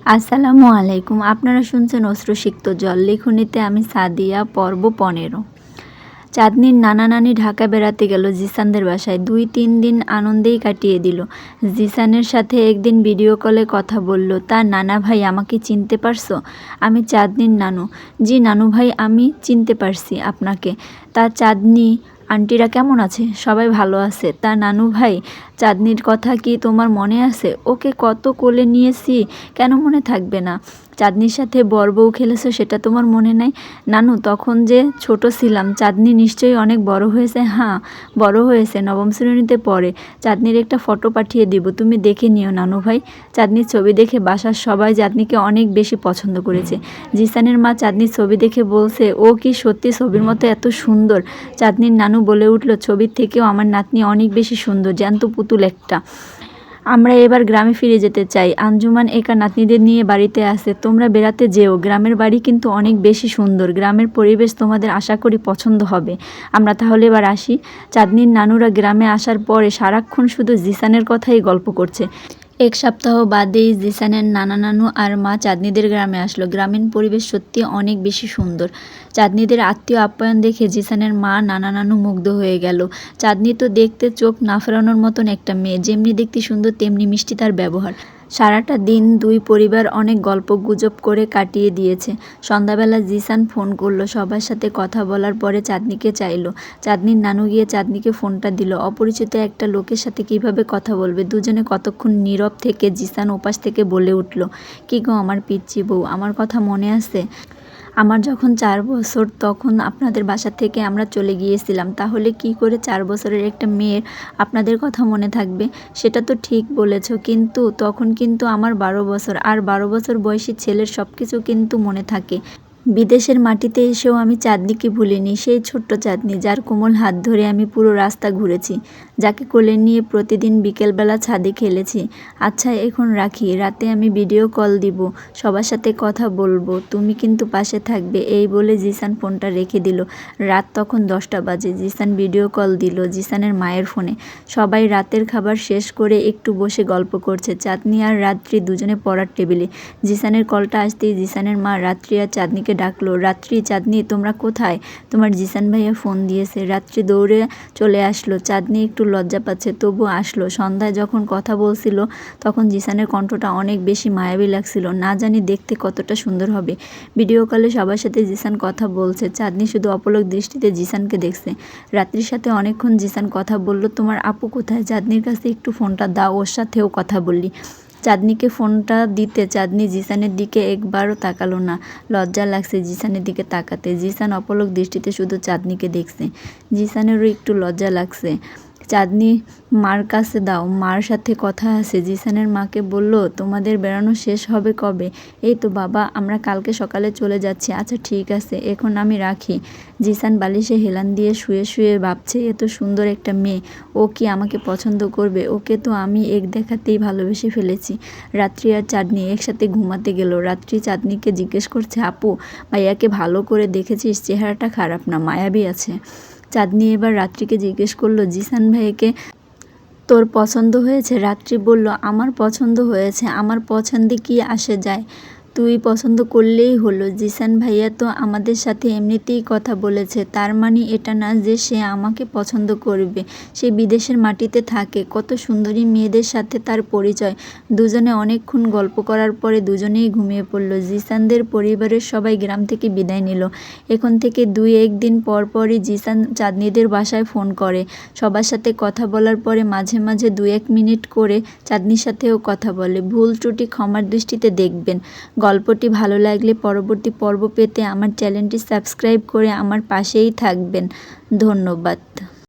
আসসালামু আলাইকুম। আপনারা শুনছেন অশ্রুসিক্ত জল। লেখনীতে আমি সাদিয়া, পর্ব ১৫। চাঁদনির নানা নানি ঢাকা বেড়াতে গেল জিসানদের বাসায়। ২-৩ দিন আনন্দেই কাটিয়ে দিল। জিসানের সাথে একদিন ভিডিও কলে কথা বলল। তা নানা ভাই, আমাকে চিনতে পারছো? আমি চাঁদনির নানু। জি নানু ভাই, আমি চিনতে পারছি আপনাকে। তা চাঁদনি আন্টিরা কেমন আছে? সবাই ভালো আছে। তা নানু ভাই, চাঁদনির কথা কি তোমার মনে আছে? ওকে কত কোলে নিয়েছি, কেন মনে থাকবে না? চাঁদনির সাথে বর বউ খেলেছো, সেটা তোমার মনে নাই? নানু, তখন যে ছোট ছিলাম। চাঁদনি নিশ্চয়ই অনেক বড় হয়েছে। হ্যাঁ, বড় হয়েছে, নবম শ্রেণীতে পড়ে। চাঁদনির একটা ফটো পাঠিয়ে দিব, তুমি দেখে নিও নানু ভাই। চাঁদনির ছবি দেখে বাসার সবাই চাঁদনিকে অনেক বেশি পছন্দ করেছে। জিসানের মা চাঁদনির ছবি দেখে বলছে, ও কি সত্যি ছবির মতো এত সুন্দর? চাঁদনির নানু বলে উঠল, ছবির থেকেও আমার নাতনি অনেক বেশি সুন্দর, জ্যান্ত পুতুল একটা। আমরা এবার গ্রামে ফিরে যেতে চাই। আঞ্জুমান একা নাতনিদের নিয়ে বাড়িতে আছে। তোমরা বেড়াতে যেও। গ্রামের বাড়ি কিন্তু অনেক বেশি সুন্দর। গ্রামের পরিবেশ তোমাদের আশা করি পছন্দ হবে। আমরা তাহলে এবার আসি। চাঁদনির নানুরা গ্রামে আসার পরে সারাক্ষণ শুধু জিসানের কথাই গল্প করছে। ১ সপ্তাহ বাদেই জিসানের নানা নানু আর মা চাঁদনিদের গ্রামে আসলো। গ্রামীণ পরিবেশ সত্যি অনেক বেশি সুন্দর। চাঁদনিদের আত্মীয় আপ্যায়ন দেখে জিসানের মা নানা নানু মুগ্ধ হয়ে গেল। চাঁদনি তো দেখতে চোখ না ফেরানোর মতন একটা মেয়ে। যেমনি দেখতে সুন্দর তেমনি মিষ্টি তার ব্যবহার। সারাটা দিন দুই পরিবার অনেক গল্প গুজব করে কাটিয়ে দিয়েছে। সন্ধ্যাবেলা জিসান ফোন করলো। সবার সাথে কথা বলার পরে চাঁদনিকে চাইলো। চাঁদনির নানু গিয়ে চাঁদনিকে ফোনটা দিল। অপরিচিত একটা লোকের সাথে কিভাবে কথা বলবে? দুজনে কতক্ষণ নীরব থেকে জিসান ওপাশ থেকে বলে উঠল, কি গো আমার পিচ্চি বউ, আমার কথা মনে আছে? আমার যখন ৪ বছর তখন আপনাদের বাসা থেকে আমরা চলে গিয়েছিলাম। তাহলে কি করে ৪ বছরের একটা মেয়ের আপনাদের কথা মনে থাকবে? সেটা তো ঠিক বলেছ, কিন্তু তখন কিন্তু আমার ১২ বছর। আর ১২ বছর বয়সী ছেলের সব কিছু কিন্তু মনে থাকে। বিদেশের মাটিতে এসেও আমি চাঁদনিকে ভুলিনি। সেই ছোট্ট চাঁদনি, যার কোমল হাত ধরে আমি পুরো রাস্তা ঘুরেছি, যাকে কোলে নিয়ে প্রতিদিন বিকেলবেলা ছাদে খেলেছি। আচ্ছা এখন রাখি, রাতে আমি ভিডিও কল দিব, সবার সাথে কথা বলবো, তুমি কিন্তু পাশে থাকবে। এই বলে জিসান ফোনটা রেখে দিল। রাত তখন ১০টা বাজে। জিসান ভিডিও কল দিল জিসানের মায়ের ফোনে। সবাই রাতের খাবার শেষ করে একটু বসে গল্প করছে। চাঁদনি আর রাত্রি দুজনে পড়ার টেবিলে। জিসানের কলটা আসতেই জিসানের মা রাত্রি আর চাঁদনিকে ডাকলো। রাত্রি, চাঁদনি তোমরা কোথায়? তোমার জিসান ভাইয়া ফোন দিয়েছে। রাত্রি দৌড়ে চলে আসলো। চাঁদনি একটু লজ্জা পাচ্ছে, তবু আসলো। সন্ধ্যায় যখন কথা বলছিল তখন জিসানের কণ্ঠটা অনেক বেশি মায়াবী লাগছিল। না জানি দেখতে কতটা সুন্দর হবে। ভিডিও কলে সবার সাথে জিসান কথা বলছে। চাঁদনি শুধু অপলক দৃষ্টিতে জিসানকে দেখছে। রাত্রির সাথে অনেকক্ষণ জিসান কথা বলল। তোমার আপু কোথায়? চাঁদনির কাছে একটু ফোনটা দাও, ওর সাথেও কথা বললি। চাঁদনিকে ফোনটা দিতে চাঁদনি জিসানের দিকে একবারও তাকালো না। লজ্জা লাগছে জিসানের দিকে তাকাতে। জিসান অপলক দৃষ্টিতে শুধু চাঁদনিকে দেখছে। জিসানেরও একটু লজ্জা লাগছে। চাঁদনি মার কাছে দাও, মার সাথে কথা আছে। জিসানের মাকে বলল, তোমাদের বেড়ানো শেষ হবে কবে? এই তো বাবা, আমরা কালকে সকালে চলে যাচ্ছি। আচ্ছা ঠিক আছে, এখন আমি রাখি। জিসান বালিশে হেলান দিয়ে শুয়ে শুয়ে ভাবছে, এত সুন্দর একটা মেয়ে, ও কি আমাকে পছন্দ করবে? ওকে তো আমি এক দেখাতেই ভালোবেসে ফেলেছি। রাত্রি আর চাঁদনি একসাথে ঘুমাতে গেল। রাত্রি চাঁদনিকে জিজ্ঞেস করছে, আপু ভাইয়াকে ভালো করে দেখেছিস? চেহারাটা খারাপ না, মায়াবী আছে। চাঁদনি এবার রাত্রিকে জিজ্ঞেস করলো, জিসান ভাইয়াকে তোর পছন্দ হয়েছে? রাত্রি বলল, আমার পছন্দ হয়েছে, আমার পছন্দে কি আসে যায়? তুই পছন্দ করলেই হলো। জিসান ভাইয়া তো আমাদের সাথে এমনিতেই কথা বলেছে, তার মানে এটা না যে সে আমাকে পছন্দ করবে। সে বিদেশের মাটিতে থাকে, কত সুন্দরী মেয়েদের সাথে তার পরিচয়। দুজনে অনেকক্ষণ গল্প করার পরে দুজনেই ঘুমিয়ে পড়ল। জিসানদের পরিবারের সবাই গ্রাম থেকে বিদায় নিল। এখন থেকে ২-১ দিন পর পরই জিসান চাঁদনিদের বাসায় ফোন করে। সবার সাথে কথা বলার পরে মাঝে মাঝে ২-১ মিনিট করে চাঁদনির সাথেও কথা বলে। ভুল ত্রুটি ক্ষমার দৃষ্টিতে দেখবেন। গল্পটি ভালো লাগলে পরবর্তী পর্ব পেতে আমার চ্যানেলটি সাবস্ক্রাইব করে আমার পাশেই থাকবেন। ধন্যবাদ।